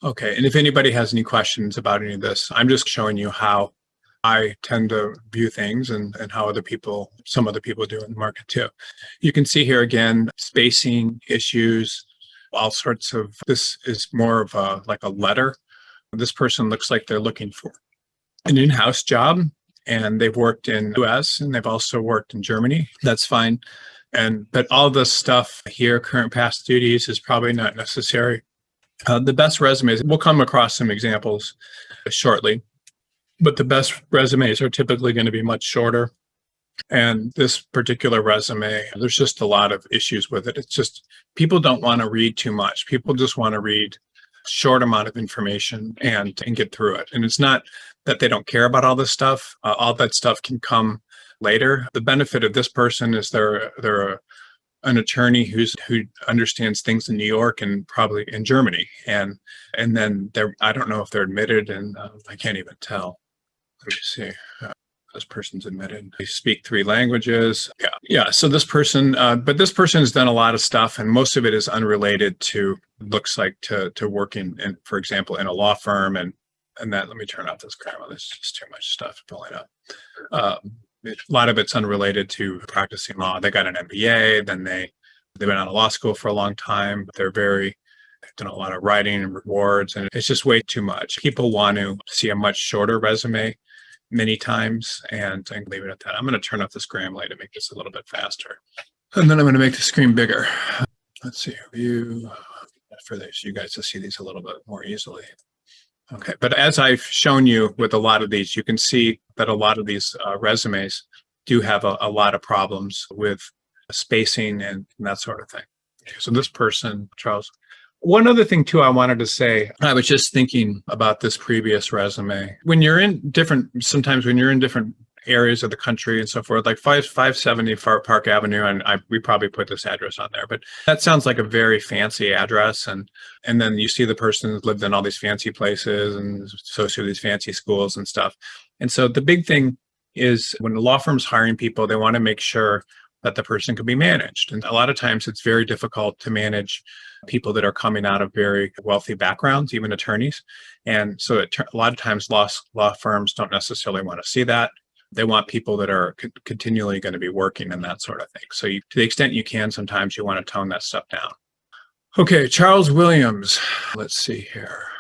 Okay, and if anybody has any questions about any of this, I'm just showing you how I tend to view things and how some other people do in the market too. You can see here again, spacing issues, all sorts of, this is more of like a letter. This person looks like they're looking for an in-house job and they've worked in US and they've also worked in Germany. That's fine. But all this stuff here, current past duties, is probably not necessary. The best resumes, we'll come across some examples shortly, but the best resumes are typically going to be much shorter. And this particular resume, there's just a lot of issues with it. It's just people don't want to read too much. People just want to read short amount of information and get through it. And it's not that they don't care about all this stuff. All that stuff can come later. The benefit of this person is they're an attorney who understands things in New York and probably in Germany, and then I don't know if they're admitted, and I can't even tell. Let me see. This person's admitted. They speak 3 languages. Yeah. So this person, but this person has done a lot of stuff, and most of it is unrelated to, looks like, to working in, for example, in a law firm, and that. Let me turn off this camera. There's just too much stuff pulling up. A lot of it's unrelated to practicing law. They got an MBA, then they've been out of law school for a long time. But they've done a lot of writing and rewards, and it's just way too much. People want to see a much shorter resume many times, and leave it at that. I'm going to turn off this Grammarly to make this a little bit faster. And then I'm going to make the screen bigger. Let's see, view for this, you guys to see these a little bit more easily. Okay, but as I've shown you with a lot of these, you can see that a lot of these resumes do have a lot of problems with spacing and that sort of thing. Okay, so this person, Charles. One other thing too, I wanted to say, I was just thinking about this previous resume. Sometimes when you're in different areas of the country and so forth, like 570 Park Avenue, and we probably put this address on there, but that sounds like a very fancy address. And then you see the person who's lived in all these fancy places and associated with these fancy schools and stuff. And so the big thing is when the law firm's hiring people, they want to make sure that the person can be managed. And a lot of times it's very difficult to manage people that are coming out of very wealthy backgrounds, even attorneys. And so a lot of times law firms don't necessarily want to see that. They want people that are continually going to be working and that sort of thing. So to the extent you can, sometimes you want to tone that stuff down. Okay, Charles Williams. Let's see here.